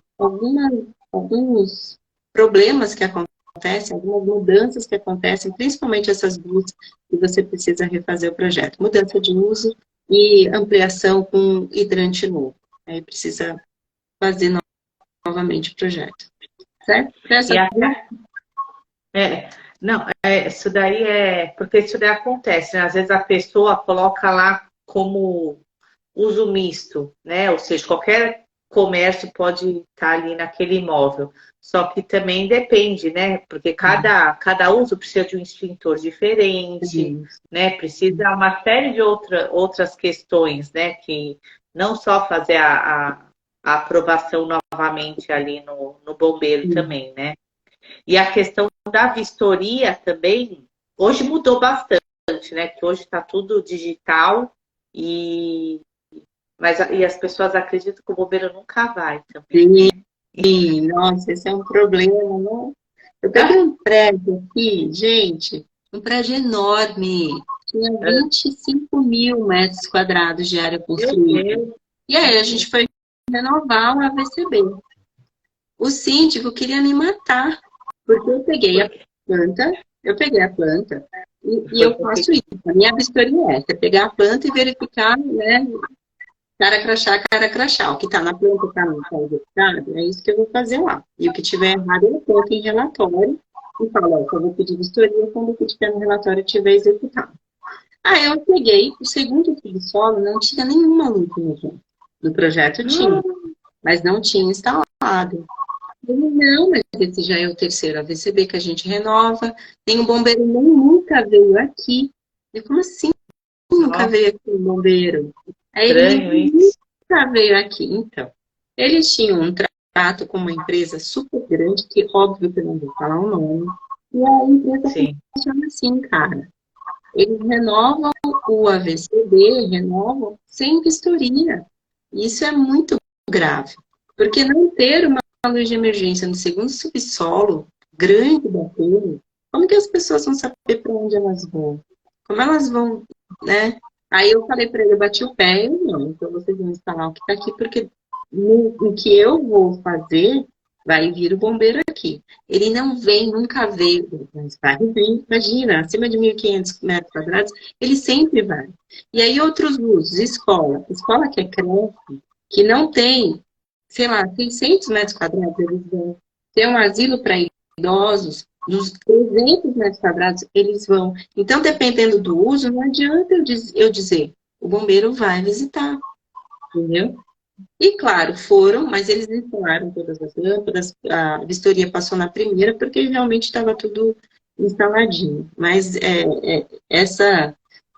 problemas que acontecem, algumas mudanças que acontecem, principalmente essas duas, que você precisa refazer o projeto. Mudança de uso e ampliação com hidrante novo. Aí precisa fazer novamente o projeto. Certo? Isso daí porque isso daí acontece, né? Às vezes a pessoa coloca lá como uso misto, né? Ou seja, qualquer comércio pode estar ali naquele imóvel. Só que também depende, né? Porque cada uso precisa de um extintor diferente, né? Precisa uma série de outras questões, né? Que não só fazer a aprovação novamente ali no bombeiro também, né? E a questão da vistoria também, hoje mudou bastante, né? Que hoje está tudo digital e as pessoas acreditam que o bombeiro nunca vai também. E, nossa, esse é um problema, não? Eu peguei um prédio aqui, gente, um prédio enorme. Tinha 25 mil metros quadrados de área Meu construída. Deus. E aí a gente foi renovar o AVCB. O síndico queria me matar, porque eu peguei a planta e Foi eu porque faço isso. A minha vistoria é pegar a planta e verificar, né, cara crachá. O que está na planta está no executado, é isso que eu vou fazer lá. E o que tiver errado, eu coloco em relatório e falo, ó, eu vou pedir vistoria quando o que tiver no relatório tiver executado. Aí eu peguei, o segundo subsolo não tinha nenhuma luz no projeto tinha, mas não tinha instalado. Eu falei, não, mas esse já é o terceiro AVCB que a gente renova, tem um bombeiro, nem nunca veio aqui. Eu, como assim nunca Nossa, veio aqui um bombeiro? Aí ele estranho isso. nunca veio aqui. Então, eles tinham um trato com uma empresa super grande, que óbvio que eu não vou falar o nome, e a empresa Sim. funciona assim, cara. Eles renovam o AVCB, renovam sem vistoria. Isso é muito grave, porque não ter uma luz de emergência no segundo subsolo, grande daquele, como que as pessoas vão saber para onde elas vão? Como elas vão, né? Aí eu falei para ele, eu bati o pé, eu não, então vocês vão instalar o que está aqui, porque no que eu vou fazer, vai vir o bombeiro aqui. Ele não vem, nunca veio, mas vai vir, imagina, acima de 1.500 metros quadrados, ele sempre vai. E aí outros usos, escola que é creche, que não tem, sei lá, 600 metros quadrados, eles vão. Tem um asilo para idosos, nos 300 metros quadrados, eles vão. Então, dependendo do uso, não adianta eu dizer, o bombeiro vai visitar, entendeu? E, claro, foram, mas eles instalaram todas as lâmpadas, a vistoria passou na primeira, porque realmente estava tudo instaladinho. Mas essa,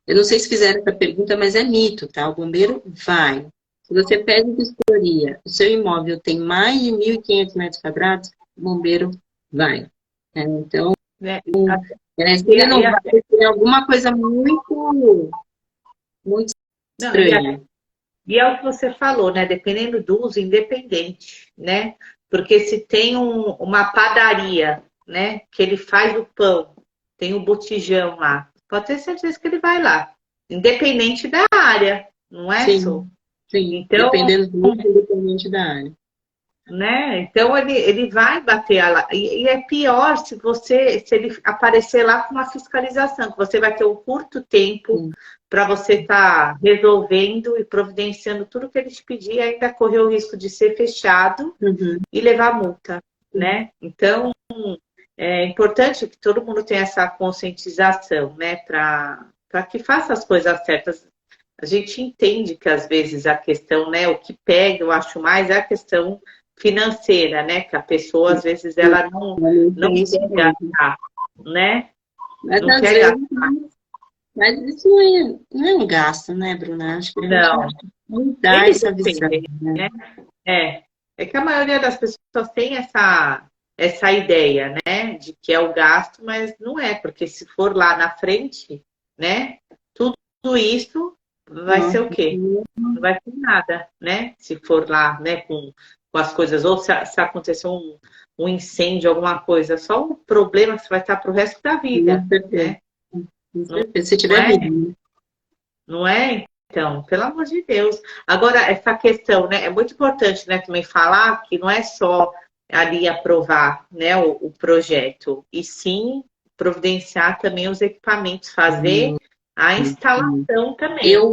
eu não sei se fizeram essa pergunta, mas é mito, tá? O bombeiro vai. Se você pede vistoria, o seu imóvel tem mais de 1.500 metros quadrados, o bombeiro vai. Então, Né? se E, ele a- não e vai, a- tem alguma coisa muito, muito não, estranha. e é o que você falou, né? Dependendo do uso, independente, né? Porque se tem uma padaria, né? Que ele faz o pão, tem o botijão lá, pode ter certeza que ele vai lá, independente da área, não é, Su? Sim, sim, Então, dependendo do uso, independente da área. né? Então ele vai bater lá. E é pior se ele aparecer lá com uma fiscalização, que você vai ter um curto tempo Sim. para você estar resolvendo e providenciando tudo que ele te pedir, e ainda correr o risco de ser fechado Uhum. e levar multa, Sim. né? Então é importante que todo mundo tenha essa conscientização, né? Para que faça as coisas certas. A gente entende que às vezes a questão, né? O que pega, eu acho mais, é a questão financeira, né? Que a pessoa, às vezes, ela não É isso quer mesmo. gastar, né? Mas Não às quer vezes, gastar. mas isso não é um gasto, né, Bruna? Acho que a gente tem Não. que mudar Ele essa visão, depende, né? né? É que a maioria das pessoas tem essa ideia, né? De que é o gasto, mas não é, porque se for lá na frente, né? Tudo isso vai ser o Nossa, quê? Não vai ser nada, né? Se for lá, né, com as coisas, ou se acontecer um incêndio, alguma coisa, só um problema que você vai estar para o resto da com vida, certeza. né? Com Não, certeza. Se não tiver é? vida, né? Não é? Então, pelo amor de Deus. Agora, essa questão, né, é muito importante, né, também falar que não é só ali aprovar, né, o projeto, e sim providenciar também os equipamentos, fazer a instalação também. Eu,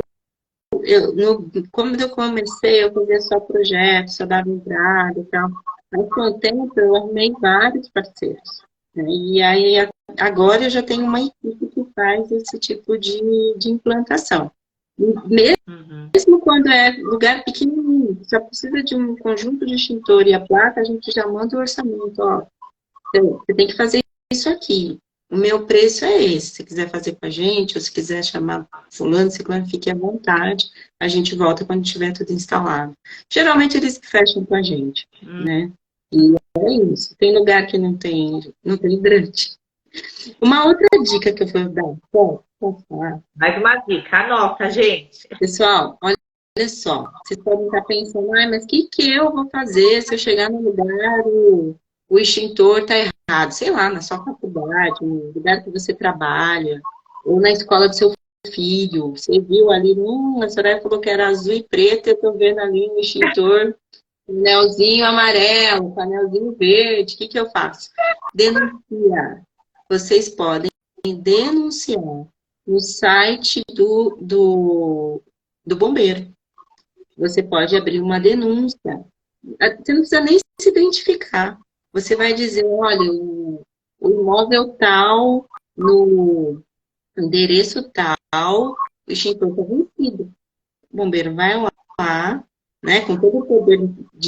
quando eu comecei, eu fazia só projetos, só dava entrada e tal. Mas com o tempo eu arrumei vários parceiros, né? E aí agora eu já tenho uma equipe que faz esse tipo de implantação. Uhum. Mesmo quando é lugar pequenininho, só precisa de um conjunto de extintor e a placa, a gente já manda o orçamento, ó. Você tem que fazer isso aqui. O meu preço é esse. Se quiser fazer com a gente, ou se quiser chamar fulano, ciclano, fique à vontade. A gente volta quando tiver tudo instalado. Geralmente eles fecham com a gente, né? E é isso. Tem lugar que não tem hidrante. Uma outra dica que eu vou dar, posso falar? Mais uma dica, anota, gente. Pessoal, olha só, vocês podem estar pensando, mas o que eu vou fazer se eu chegar no lugar, o extintor está errado? Sei lá, na sua faculdade, no lugar que você trabalha, ou na escola do seu filho. Você viu ali, a Soraya falou que era azul e preto, eu estou vendo ali um extintor, anelzinho amarelo, anelzinho verde, o que eu faço? Denunciar. Vocês podem denunciar no site do bombeiro. Você pode abrir uma denúncia. Você não precisa nem se identificar. Você vai dizer, olha, o imóvel tal, no endereço tal, o extintor está vencido. O bombeiro vai lá, né, com todo o poder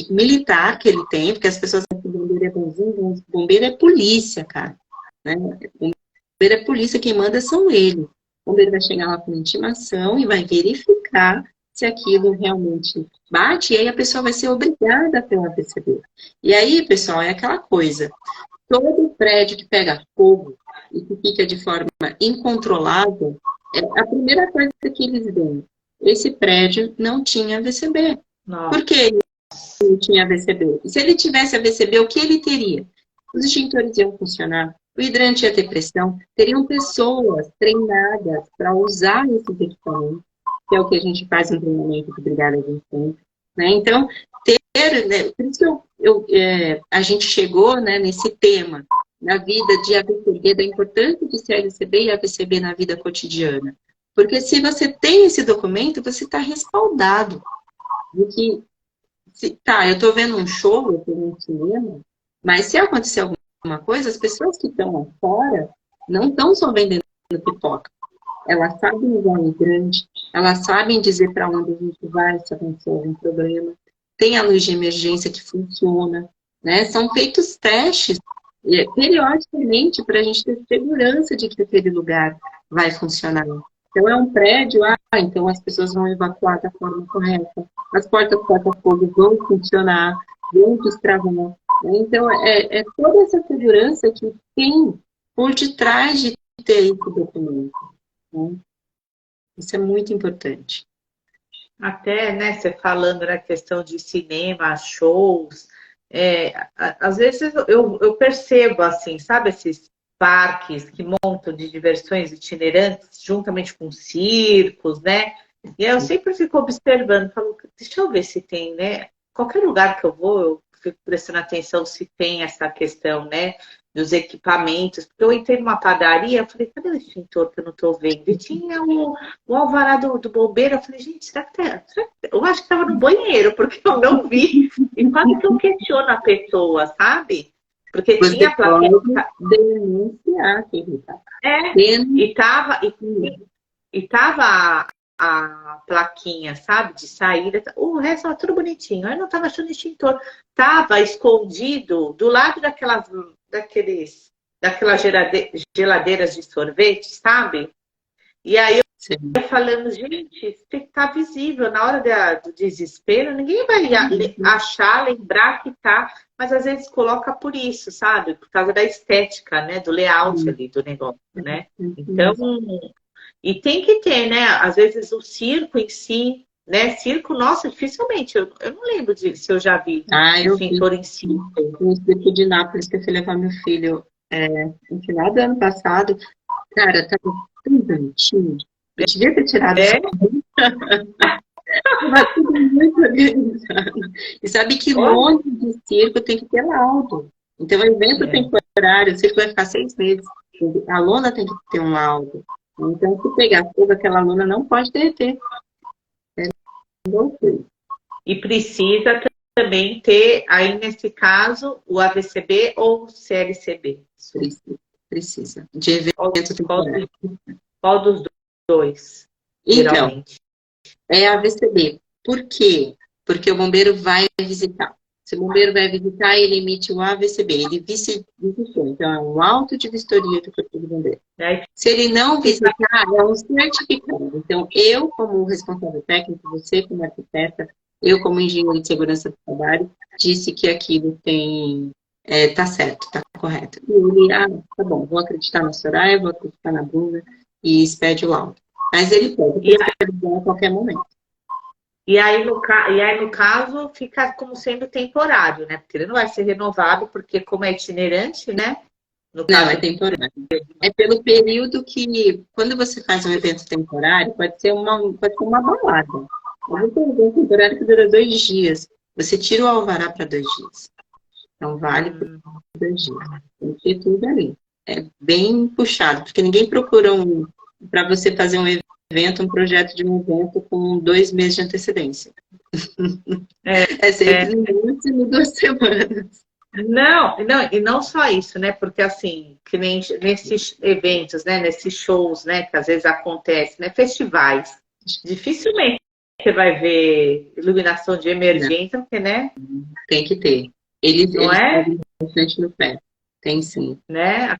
militar que ele tem, porque as pessoas acham que o bombeiro é bonzinho, o bombeiro é polícia, cara. Né? O bombeiro é polícia, quem manda são eles. O bombeiro vai chegar lá com intimação e vai verificar se aquilo realmente bate, e aí a pessoa vai ser obrigada a ter um AVCB. E aí, pessoal, é aquela coisa, todo prédio que pega fogo e que fica de forma incontrolável, a primeira coisa que eles veem, esse prédio não tinha AVCB. Nossa. Por que ele não tinha AVCB? E se ele tivesse AVCB, o que ele teria? Os extintores iam funcionar, o hidrante ia ter pressão, teriam pessoas treinadas para usar esses equipamentos, que é o que a gente faz no treinamento de brigada de incêndio, né? Então, né, por isso que a gente chegou, né, nesse tema, na vida de AVCB, da importância de ser AVCB e AVCB na vida cotidiana. Porque se você tem esse documento, você está respaldado. De que, eu estou vendo um show, eu estou num cinema, mas se acontecer alguma coisa, as pessoas que estão lá fora não estão só vendendo pipoca. Elas sabem usar um hidrante, elas sabem dizer para onde a gente vai se acontecer algum problema. Tem a luz de emergência que funciona, né? São feitos testes periodicamente para a gente ter segurança de que aquele lugar vai funcionar. Então é um prédio, então as pessoas vão evacuar da forma correta, as portas porta-fogo vão funcionar, vão destravar. Né? Então é toda essa segurança que tem por detrás de ter esse documento. Né? Isso é muito importante. Até, né, você falando na questão de cinema, shows, às vezes eu percebo, assim, sabe, esses parques que montam de diversões itinerantes, juntamente com circos, né? E eu sempre fico observando, falo, deixa eu ver se tem, né? Qualquer lugar que eu vou, eu fico prestando atenção se tem essa questão, né? Dos equipamentos. Porque eu entrei numa padaria, eu falei, cadê o extintor que eu não estou vendo? E tinha o alvará do bombeiro. Eu falei, gente, será que tá? Eu acho que estava no banheiro, porque eu não vi. E quase que eu questiono a pessoa, sabe? Porque você tinha a plaquinha. Denunciar, querida. E tava a plaquinha, sabe, de saída. O resto estava tudo bonitinho. Eu não estava achando extintor. Tava escondido do lado daquelas geladeiras de sorvete, sabe? E aí eu falando, gente, tem que estar visível. Na hora do desespero, ninguém vai achar, lembrar que tá. Mas às vezes coloca por isso, sabe? Por causa da estética, né? Do layout ali do negócio, né? Então, e tem que ter, né? Às vezes o circo em si, né? Circo, nossa, dificilmente. Eu não lembro se eu já vi eu extintor em si. No circo de Nápoles, que eu fui levar meu filho no final do ano passado. Cara, tava tão bonitinho. Eu devia ter tirado mas tudo muito organizado. E sabe que longe de circo tem que ter laudo. Então, o evento temporário, o circo vai ficar 6 meses. A lona tem que ter um laudo. Então, se pegar fogo, aquela lona não pode derreter. E precisa também ter, aí nesse caso, o AVCB ou o CLCB? Precisa. De evento temporário. Qual dos dois? Então, geralmente? É AVCB. Por quê? Porque o bombeiro vai visitar. Se o bombeiro vai visitar, ele emite o AVCB. Ele visitou. Então, é um auto de vistoria do corpo do bombeiro. Se ele não visitar, é um certificado. Então, eu, como responsável técnico, você como arquiteta, eu como engenheiro de segurança do trabalho, disse que aquilo tá certo, tá correto. E ele, tá bom, vou acreditar na Soraya, vou acreditar na Bruna e expede o laudo. Mas ele pode fiscalizar a qualquer momento. E aí, no caso, fica como sendo temporário, né? Porque ele não vai ser renovado, porque como é itinerante, né? No Não, é caso, temporário. É pelo período que, quando você faz um evento temporário, pode ser uma balada. Pode ser um evento temporário que dura 2 dias. Você tira o alvará para 2 dias. Então, vale por 2 dias. Tem que ter tudo ali. É bem puxado, porque ninguém procura para você fazer um evento, um projeto de um evento com 2 meses de antecedência. é, É é, sempre no máximo 2 semanas. não, e não só isso, né? Porque assim, que nem nesses eventos, né? Nesses shows, né? Que às vezes acontece, né? Festivais, dificilmente você vai ver iluminação de Não, emergência, porque, né? tem que ter. Eles, Não eles é, pegam bastante no pé. Tem sim. né?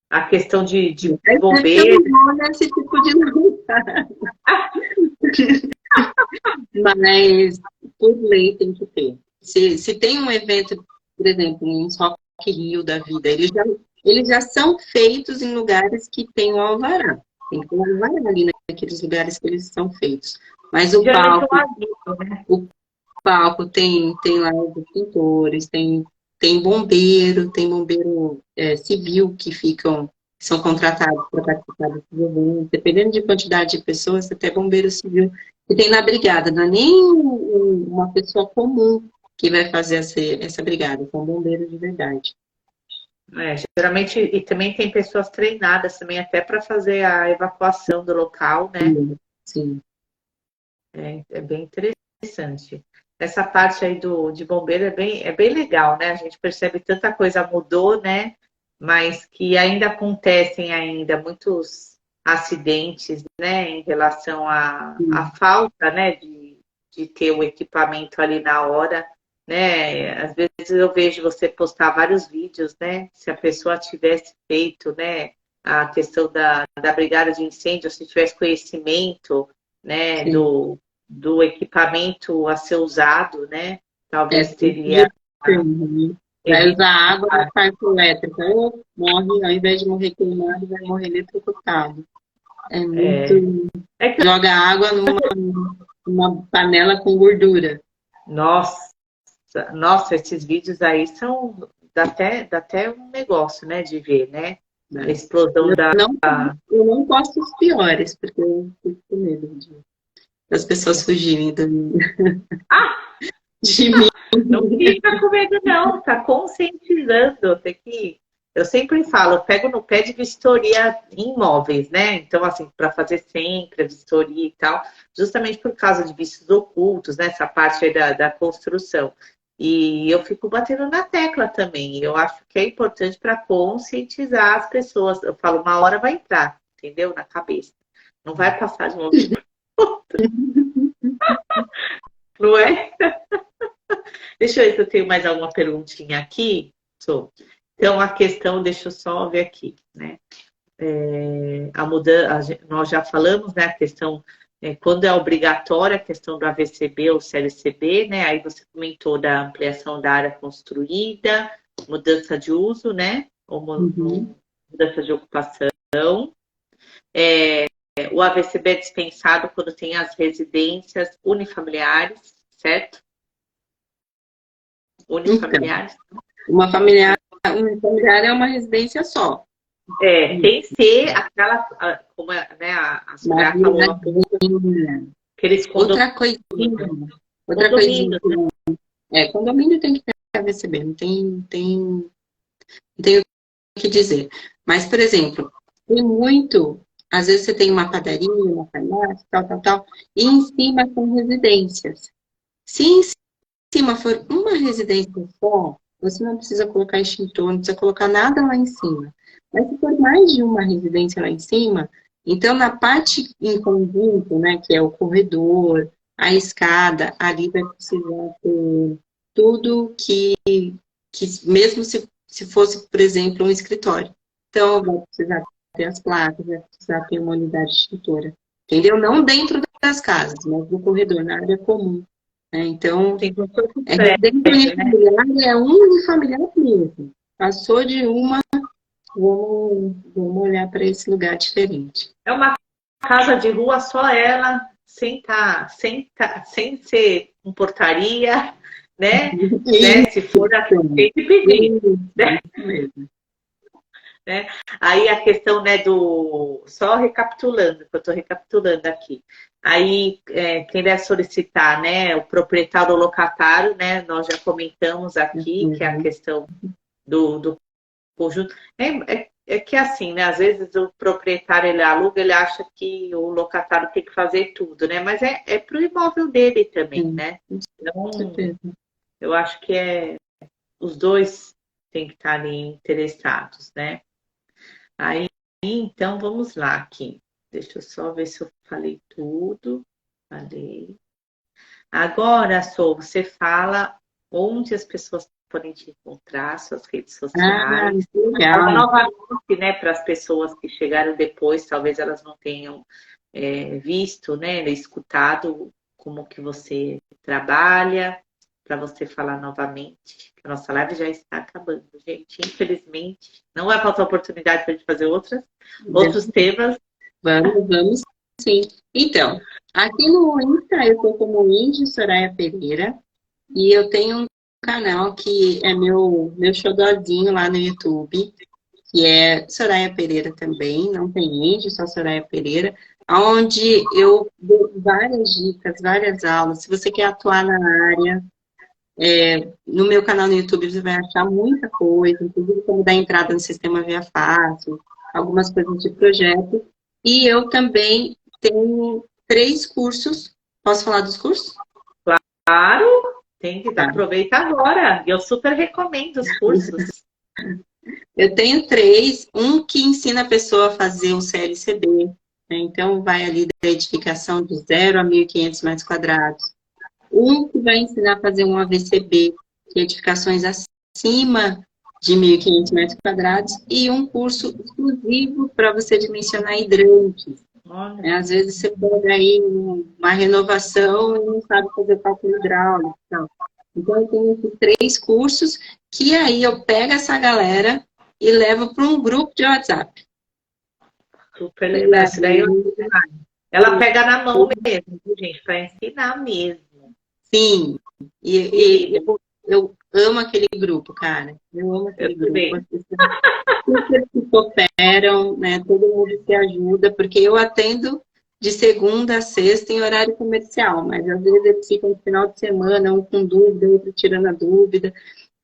A questão de É sempre que eu bombeiro. não vou nesse tipo de lugar. Mas, por lei, tem que ter. Se tem um evento, por exemplo, um Rock in Rio da vida, eles já são feitos em lugares que tem o alvará. Tem que ter o alvará ali naqueles lugares que eles são feitos. Mas o Geralmente é um palco, aviso, né? o palco tem lá os pintores, tem bombeiro civil são contratados para participar desses eventos, dependendo de quantidade de pessoas, até bombeiro civil que tem na brigada, não é nem uma pessoa comum que vai fazer essa brigada, são bombeiros de verdade. Geralmente, e também tem pessoas treinadas também até para fazer a evacuação do local, né? Sim. É bem interessante. Essa parte aí de bombeiro é bem legal, né? A gente percebe tanta coisa mudou, né? Mas que ainda acontecem ainda muitos acidentes, né? Em relação à Sim. falta, né? De ter o equipamento ali na hora, né? Às vezes eu vejo você postar vários vídeos, né? Se a pessoa tivesse feito, né? A questão da brigada de incêndio, se tivesse conhecimento, né? Sim. Do equipamento a ser usado, né? Talvez Sempre teria de termo, né? Vai usar evitado. água na parte elétrica, ou morre, ao invés de morrer queimado, vai morrer eletrocutado. É muito. É que, Joga água numa panela com gordura. nossa, nossa, esses vídeos aí dá até um negócio, né? De ver, né? A Né? explosão da. Não, eu não posto os piores, porque eu fico com medo das pessoas fugirem Ah, de mim. não fica com medo, não, tá conscientizando. Eu sempre falo, eu pego no pé de vistoria em imóveis, né? Então, assim, para fazer sempre a vistoria e tal, justamente por causa de vícios ocultos, né? Essa parte aí da construção. E eu fico batendo na tecla também. Eu acho que é importante para conscientizar as pessoas. Eu falo, uma hora vai entrar, entendeu? Na cabeça. Não vai passar de uma vez, não é? Deixa eu ver se eu tenho mais alguma perguntinha aqui. Então, a questão, deixa eu só ver aqui, né? A mudança, nós já falamos, né? A questão, quando é obrigatória a questão do AVCB ou CLCB, né? Aí você comentou da ampliação da área construída, mudança de uso, né? Ou Uhum. mudança de ocupação. O AVCB é dispensado quando tem as residências unifamiliares, certo? Então, Unifamiliares. uma familiar é uma residência só. Tem que ser aquela, como né, as Uma mulheres falam, viradinha. aqueles Outra coisinha. Outra coisinha. condomínios, né? Condomínio tem que ter AVCB, não tem o que dizer. Mas, por exemplo, às vezes você tem uma padaria, uma farmácia, tal, e em cima são residências. Se em cima for uma residência só, você não precisa colocar extintor, não precisa colocar nada lá em cima. Mas se for mais de uma residência lá em cima, então na parte em conjunto, né, que é o corredor, a escada, ali vai precisar ter tudo que mesmo se fosse, por exemplo, um escritório. Então, vai precisar ter as placas, vai precisar ter uma unidade extintora. Entendeu? Não dentro das casas, mas no corredor, na área comum. Né? Então, Tem como se fosse um residência prédio, né? unifamiliar é unifamiliar mesmo. Passou de uma, vamos olhar para esse lugar diferente. É uma casa de rua, só ela, sem ser com portaria, né? Se for assim, tem que pedir, né? Né? Aí a questão, né, só recapitulando, que eu estou recapitulando aqui. Aí, quem deve solicitar, né, o proprietário ou locatário, né, nós já comentamos aqui, que é a questão do conjunto. É que assim, né, às vezes o proprietário, ele aluga, ele acha que o locatário tem que fazer tudo, né, mas é para o imóvel dele também, né. Então, eu acho que os dois têm que estar ali interessados, né. Aí, então, vamos lá aqui. Deixa eu só ver se eu falei tudo. Falei. Agora, Sô, você fala onde as pessoas podem te encontrar, suas redes sociais. Legal. Fala novamente, né, para as pessoas que chegaram depois, talvez elas não tenham visto, né, escutado como que você trabalha, para você falar novamente. A nossa live já está acabando, gente. Infelizmente, não vai faltar oportunidade para a gente fazer outros temas. Vamos sim. Então, aqui no Insta eu estou como Indy Soraya Pereira e eu tenho um canal que é meu xodózinho lá no YouTube, que é Soraya Pereira também, não tem Indy, só Soraya Pereira, onde eu dou várias dicas, várias aulas. Se você quer atuar na área, no meu canal no YouTube você vai achar muita coisa, inclusive como dar entrada no sistema Via Fácil, algumas coisas de projeto. E eu também tenho 3 cursos. Posso falar dos cursos? Claro, tem que aproveitar agora. Eu super recomendo os cursos. Eu tenho 3. Um que ensina a pessoa a fazer um CLCB. Né? Então, vai ali da edificação de 0 a 1.500 metros quadrados. Um que vai ensinar a fazer um AVCB, que é edificações acima de 1.500 metros quadrados, e um curso exclusivo para você dimensionar hidrantes. Às vezes você pega aí uma renovação e não sabe fazer cálculo hidráulico. Então, eu tenho esses 3 cursos, que aí eu pego essa galera e levo para um grupo de WhatsApp. Super legal. Isso daí ela pega na mão mesmo, gente, para ensinar mesmo. Sim, e eu amo aquele grupo, cara. Eu amo aquele grupo. As pessoas super se cooperam, né? Todo mundo se ajuda, porque eu atendo de segunda a sexta em horário comercial, mas às vezes eles ficam no final de semana, um com dúvida, outro tirando a dúvida.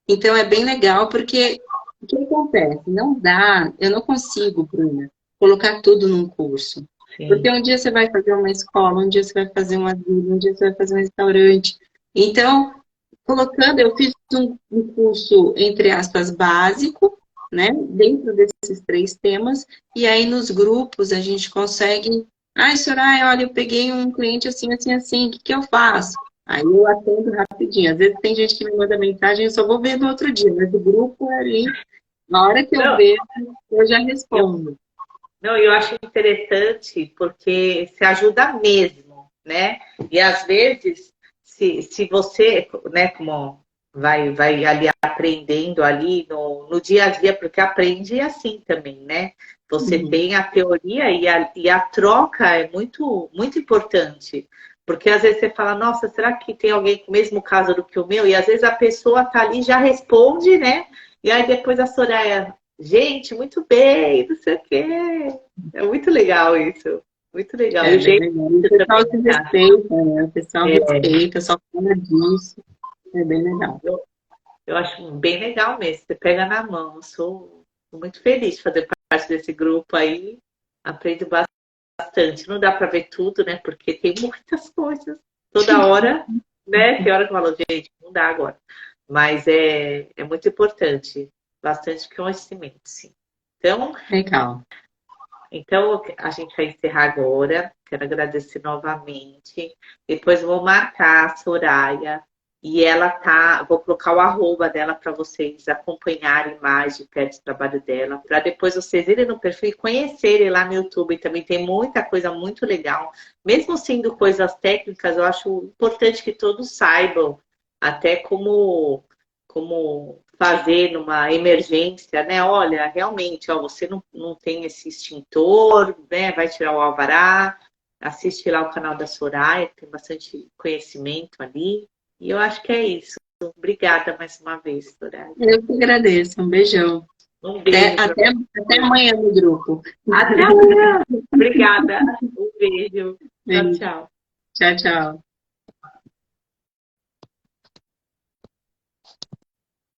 Então é bem legal, porque o que acontece? Não dá, eu não consigo, Bruna, colocar tudo num curso. Sim. Porque um dia você vai fazer uma escola, um dia você vai fazer um asilo, um dia você vai fazer um restaurante. Então, eu fiz um curso, entre aspas, básico, né, dentro desses 3 temas, e aí nos grupos a gente consegue, Soraya, olha, eu peguei um cliente assim, assim, assim, o que eu faço? Aí eu atendo rapidinho. Às vezes tem gente que me manda mensagem, eu só vou ver no outro dia, mas o grupo é ali, na hora que eu vejo, eu já respondo. Não, eu acho interessante porque se ajuda mesmo, né? E às vezes, se você, né, como vai ali aprendendo ali no dia a dia, porque aprende assim também, né? Você tem a teoria e a troca é muito, muito importante. Porque às vezes você fala, nossa, será que tem alguém com o mesmo caso do que o meu? E às vezes a pessoa tá ali e já responde, né? E aí depois a Soraya, gente, muito bem, não sei o quê. É muito legal isso. Muito legal. O pessoal se respeita, né? O pessoal respeita, só fala disso. É bem legal. Eu acho bem legal mesmo. Você pega na mão. Eu sou muito feliz de fazer parte desse grupo aí. Aprendo bastante. Não dá para ver tudo, né? Porque tem muitas coisas. Toda hora, né? Tem hora que eu falo, gente, não dá agora. Mas é muito importante. Bastante conhecimento, sim. Então, legal. Então, a gente vai encerrar agora. Quero agradecer novamente. Depois vou marcar a Soraya. E vou colocar o arroba dela para vocês acompanharem mais de perto o trabalho dela. Para depois vocês irem no perfil e conhecerem lá no YouTube. Também tem muita coisa muito legal. Mesmo sendo coisas técnicas, eu acho importante que todos saibam. Até como fazer numa emergência, né? Olha, realmente, você não tem esse extintor, né? Vai tirar o alvará. assiste lá o canal da Soraya, tem bastante conhecimento ali. E eu acho que é isso. Obrigada mais uma vez, Soraya. Eu que agradeço. Um beijão. Um beijo. Até amanhã no grupo. Até amanhã. Obrigada. Um beijo. Tchau, tchau. Tchau, tchau.